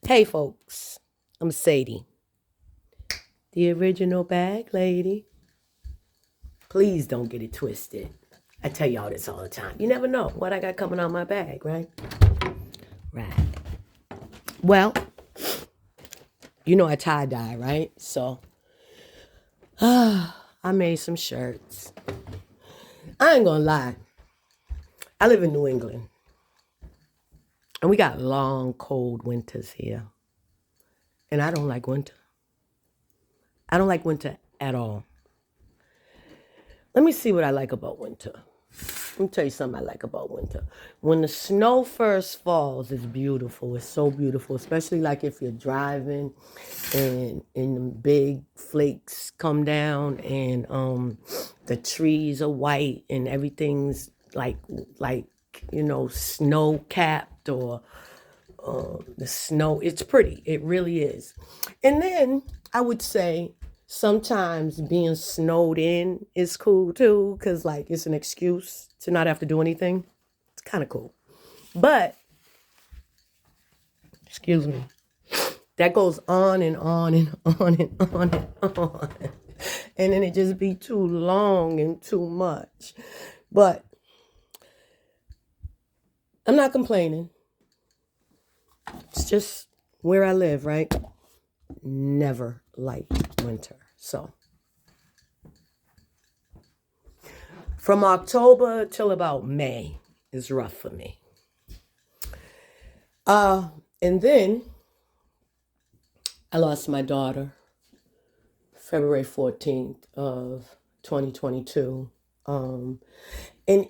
Hey folks, I'm Sadie, the original bag lady. Please don't get it twisted. I tell y'all this all the time. You never know what I got coming out my bag, right? Right. Well, you know I tie-dye, right? So, I made some shirts. I ain't gonna lie. I live in New England. And we got long, cold winters here. And I don't like winter. I don't like winter at all. Let me see what I like about winter. Let me tell you something I like about winter. When the snow first falls, it's beautiful. It's so beautiful, especially like if you're driving and the big flakes come down and the trees are white and everything's like snow capped or the snow. It's pretty. It really is. And then I would say sometimes being snowed in is cool too, because like it's an excuse to not have to do anything. It's kind of cool. But, excuse me, that goes on and on and on and on and on. And then it just be too long and too much. But I'm not complaining. It's just where I live, right? Never liked winter. So from October till about May is rough for me. And then I lost my daughter February 14th of 2022. And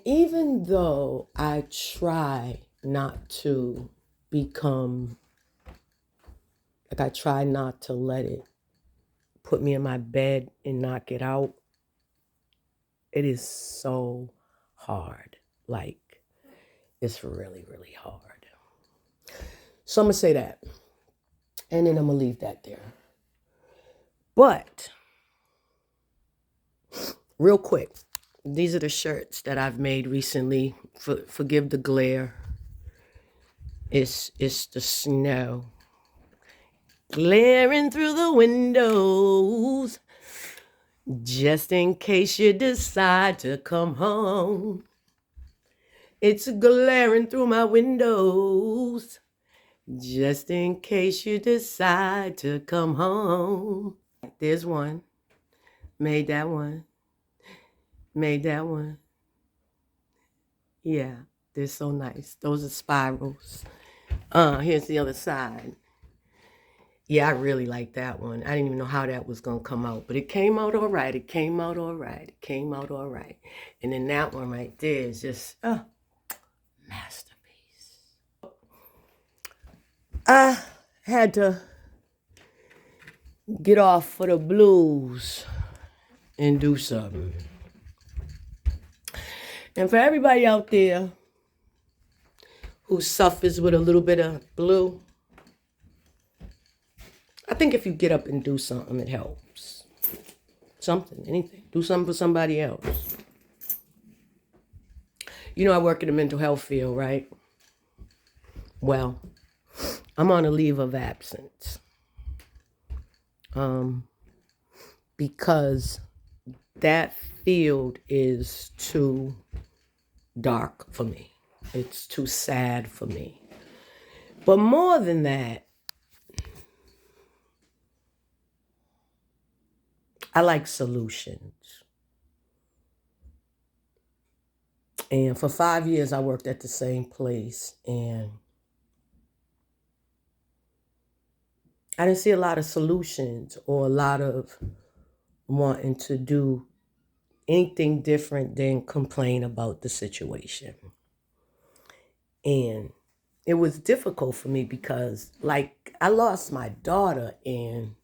even though I try not to become, like I try not to let it put me in my bed and not get out, it is so hard. Like, it's really, really hard. So I'm going to say that. And then I'm going to leave that there. But, real quick, these are the shirts that I've made recently. Forgive the glare. It's the snow glaring through the windows, just in case you decide to come home. It's glaring through my windows, just in case you decide to come home. There's one. Made that one. Made that one. Yeah, they're so nice. Those are spirals. Here's the other side. Yeah, I really like that one. I didn't even know how that was going to come out, but it came out all right. It came out all right. It came out all right. And then that one right there is just a masterpiece. I had to get off for the blues and do something. And for everybody out there who suffers with a little bit of blue, I think if you get up and do something, it helps. Something, anything. Do something for somebody else. You know, I work in the mental health field, right? Well, I'm on a leave of absence. Because that field is too dark for me. It's too sad for me. But more than that, I like solutions. And for 5 years, I worked at the same place, and I didn't see a lot of solutions or a lot of wanting to do anything different than complain about the situation. And it was difficult for me because, like, I lost my daughter, and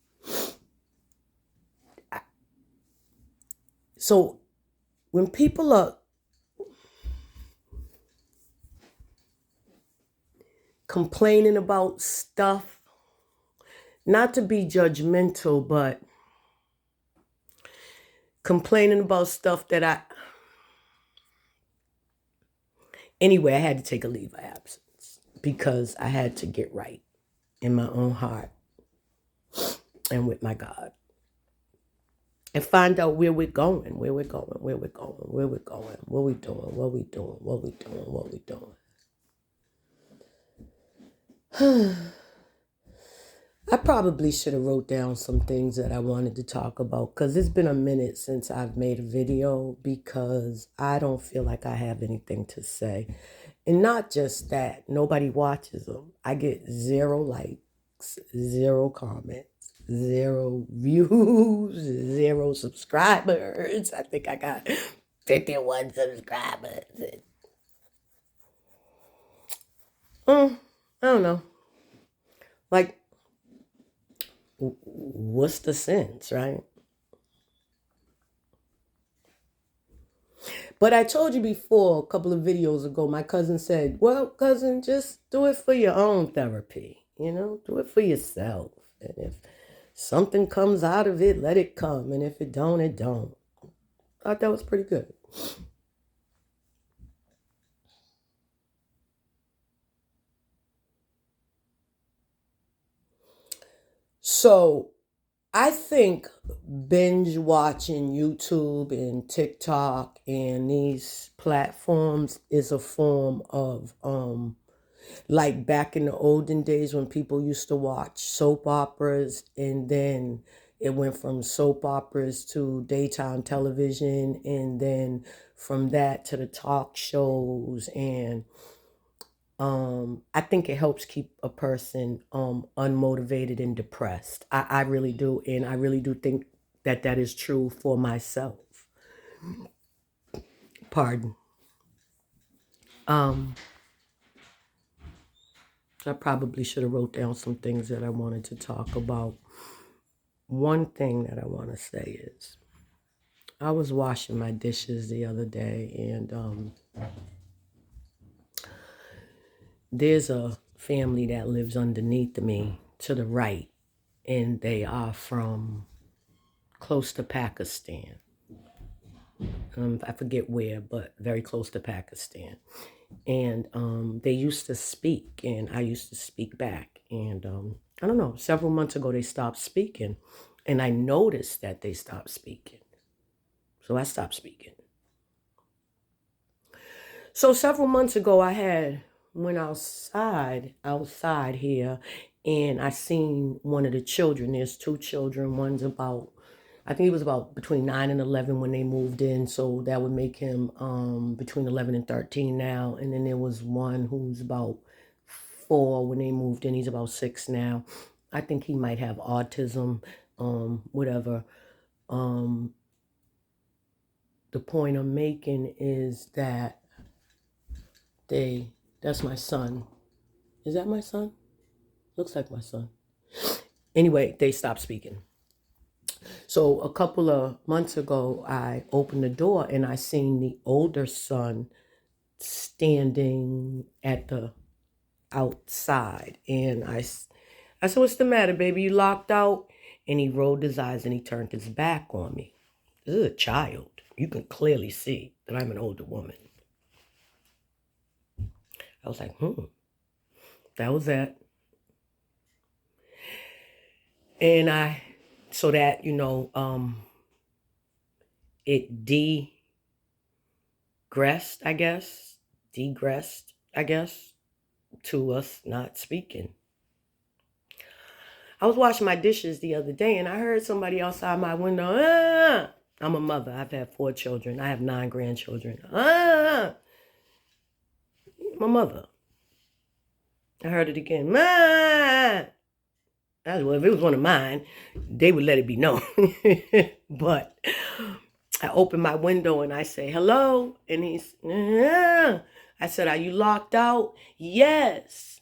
so when people are complaining about stuff, not to be judgmental, but complaining about stuff that anyway, I had to take a leave of absence because I had to get right. in my own heart and with my God. And find out where we're going, where we're going, where we're going, where we're going, what we're doing, what we're doing, what we're doing, what we're doing. I probably should have wrote down some things that I wanted to talk about because it's been a minute since I've made a video because I don't feel like I have anything to say. And not just that, nobody watches them. I get 0 likes, 0 comments, 0 views, 0 subscribers. I think I got 51 subscribers. I don't know. Like, what's the sense, right? But I told you before, a couple of videos ago, my cousin said, well, cousin, just do it for your own therapy. You know, do it for yourself. And if something comes out of it, let it come. And if it don't, it don't. I thought that was pretty good. So I think binge watching YouTube and TikTok and these platforms is a form of like back in the olden days when people used to watch soap operas, and then it went from soap operas to daytime television, and then from that to the talk shows. And I think it helps keep a person unmotivated and depressed. I really do. And I really do think that that is true for myself. Pardon. I probably should have wrote down some things that I wanted to talk about. One thing that I want to say is I was washing my dishes the other day, and there's a family that lives underneath me to the right, and they are from close to Pakistan. I forget where, but very close to Pakistan. And they used to speak, and I used to speak back. And I don't know, several months ago, they stopped speaking. And I noticed that they stopped speaking. So I stopped speaking. So several months ago, went outside here, and I seen one of the children. There's 2 children. One's about, I think he was about between 9 and 11 when they moved in. So that would make him between 11 and 13 now. And then there was one who's about 4 when they moved in. He's about 6 now. I think he might have autism, whatever. The point I'm making is that that's my son. Is that my son? Looks like my son. Anyway, they stopped speaking. So a couple of months ago, I opened the door and I seen the older son standing at the outside. And I said, what's the matter, baby? You locked out? And he rolled his eyes and he turned his back on me. This is a child. You can clearly see that I'm an older woman. I was like, that was that. And so that, it degressed, I guess, to us not speaking. I was washing my dishes the other day and I heard somebody outside my window. I'm a mother. I've had 4 children. I have 9 grandchildren. My mother. I heard it again. Well, if it was one of mine, they would let it be known. But I open my window and I say, hello. And he's, I said, are you locked out? Yes.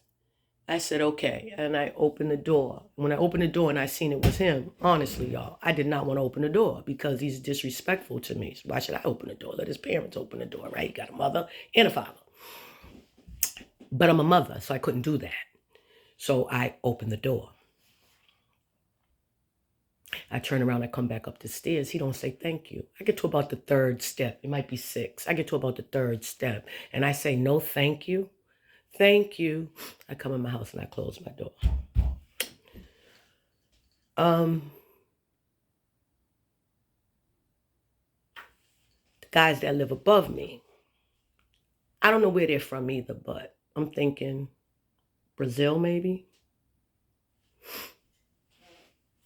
I said, okay. And I opened the door. When I opened the door and I seen it was him, honestly, y'all, I did not want to open the door because he's disrespectful to me. So why should I open the door? Let his parents open the door, right? He got a mother and a father. But I'm a mother, so I couldn't do that. So I opened the door. I turn around, I come back up the stairs. He don't say thank you. I get to about the 3rd step. It might be 6. I get to about the 3rd step. And I say, no, thank you. Thank you. I come in my house and I close my door. The guys that live above me, I don't know where they're from either, but I'm thinking Brazil maybe.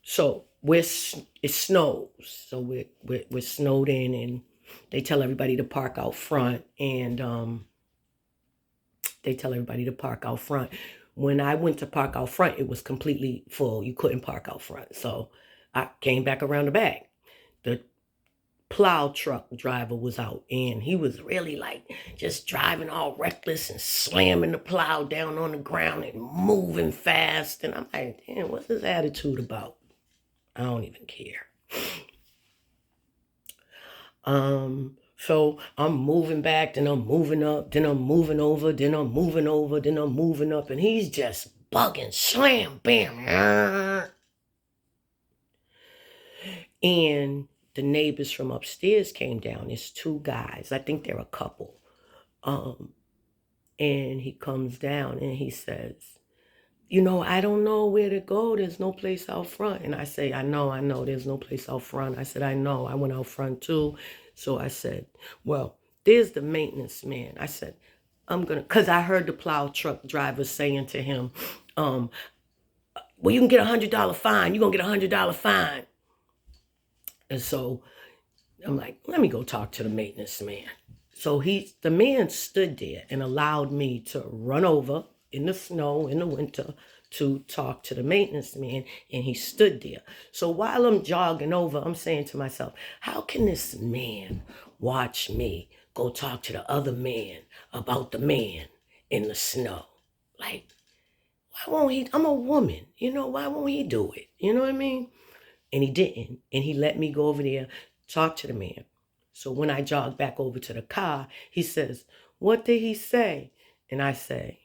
So it snows, so we're snowed in, and they tell everybody to park out front, and they tell everybody to park out front. When I went to park out front, it was completely full. You couldn't park out front, so I came back around the back. The plow truck driver was out, and he was really like just driving all reckless and slamming the plow down on the ground and moving fast. And I'm like, damn, what's his attitude about? I don't even care. So I'm moving back, then I'm moving up, then I'm moving over, then I'm moving over, then I'm moving up, and he's just bugging, slam, bam. And the neighbors from upstairs came down. It's two guys. I think they're a couple. And he comes down and he says, I don't know where to go. There's no place out front. And I say, I know, there's no place out front. I said, I know, I went out front too. So I said, well, there's the maintenance man. I said, because I heard the plow truck driver saying to him, well, you can get $100 fine. You're going to get $100 fine. And so I'm like, let me go talk to the maintenance man. So the man stood there and allowed me to run over in the snow, in the winter, to talk to the maintenance man, and he stood there. So while I'm jogging over, I'm saying to myself, how can this man watch me go talk to the other man about the man in the snow? Like, why won't he? I'm a woman, why won't he do it? You know what I mean? And he didn't, and he let me go over there, talk to the man. So when I jogged back over to the car, he says, what did he say? And I say,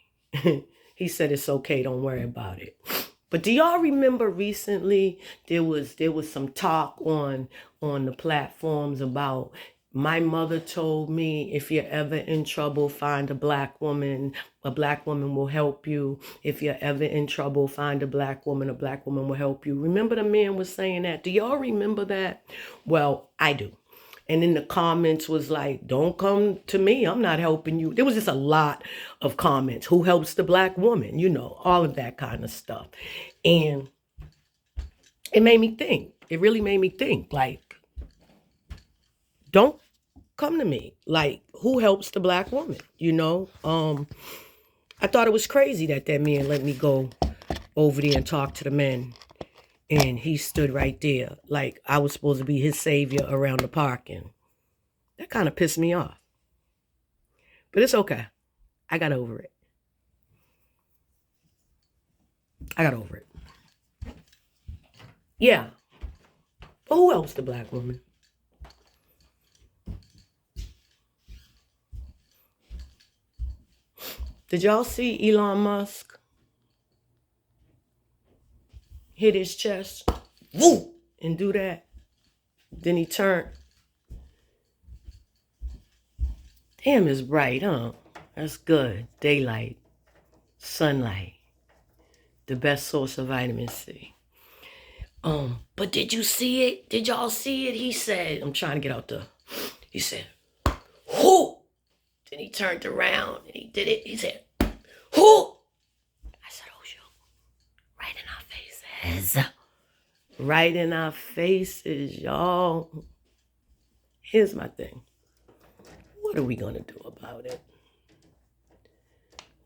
he said, it's okay, don't worry about it. But do y'all remember recently there was some talk on the platforms about, my mother told me, if you're ever in trouble, find a black woman. A black woman will help you. If you're ever in trouble, find a black woman will help you. Remember the man was saying that? Do y'all remember that? Well, I do. And in the comments was like, don't come to me, I'm not helping you. There was just a lot of comments. Who helps the black woman? All of that kind of stuff. And it made me think. It really made me think, like, don't come to me. Like, who helps the black woman? I thought it was crazy that man let me go over there and talk to the men. And he stood right there like I was supposed to be his savior around the parking. That kind of pissed me off. But it's okay. I got over it. Yeah. But who else the black woman? Did y'all see Elon Musk hit his chest? Woo! And do that. Then he turned. Damn, it's bright, huh? That's good. Daylight. Sunlight. The best source of vitamin C. But did you see it? Did y'all see it? He said, I'm trying to get out he said, who? Then he turned around and he did it. He said, who? I said, oh, shoot. Right in our faces. Right in our faces, y'all. Here's my thing. What are we going to do about it?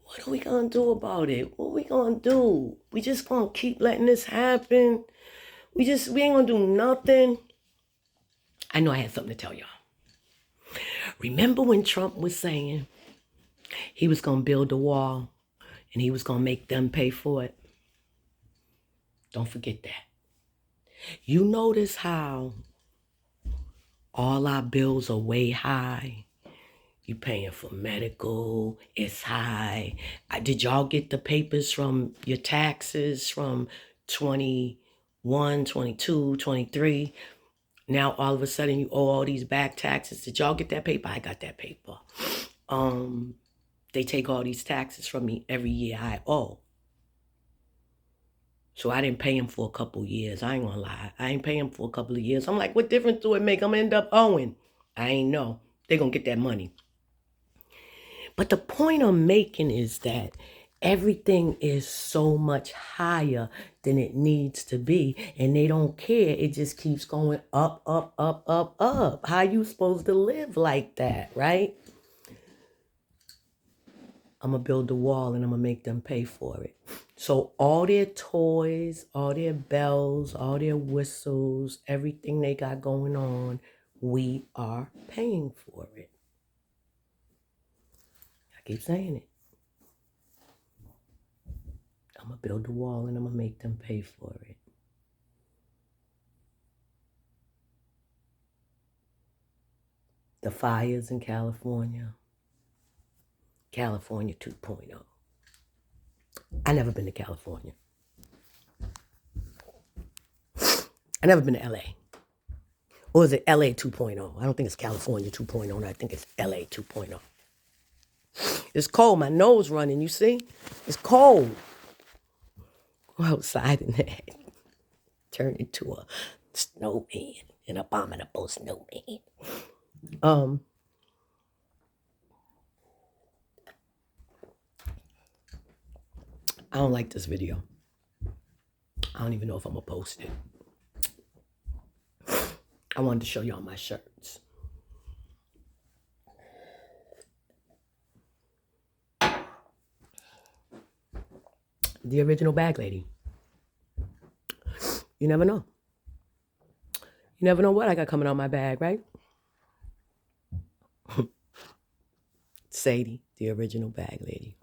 What are we going to do about it? What are we going to do? We just going to keep letting this happen? We ain't going to do nothing? I know I had something to tell y'all. Remember when Trump was saying he was going to build a wall and he was going to make them pay for it? Don't forget that. You notice how all our bills are way high? You paying for medical, it's high. Did y'all get the papers from your taxes from 21, 22, 23? Now all of a sudden you owe all these back taxes. Did y'all get that paper? I got that paper. They take all these taxes from me every year I owe. So I didn't pay him for a couple years. I ain't gonna lie. I ain't pay him for a couple of years. I'm like, what difference do it make? I'm gonna end up owing. I ain't know. They gonna get that money. But the point I'm making is that everything is so much higher than it needs to be. And they don't care. It just keeps going up, up, up, up, up. How you supposed to live like that, right? I'm going to build the wall and I'm going to make them pay for it. So all their toys, all their bells, all their whistles, everything they got going on, we are paying for it. I keep saying it. I'm going to build the wall and I'm going to make them pay for it. The fires in California. California 2.0. I never been to California. I never been to LA. Or is it LA 2.0? I don't think it's California 2.0. I think it's LA 2.0. It's cold. My nose running, you see? It's cold. Go outside and turn into a snowman, an abominable snowman. I don't like this video. I don't even know if I'm gonna post it. I wanted to show y'all my shirts. The original bag lady. You never know. You never know what I got coming on my bag, right? Sadie, the original bag lady.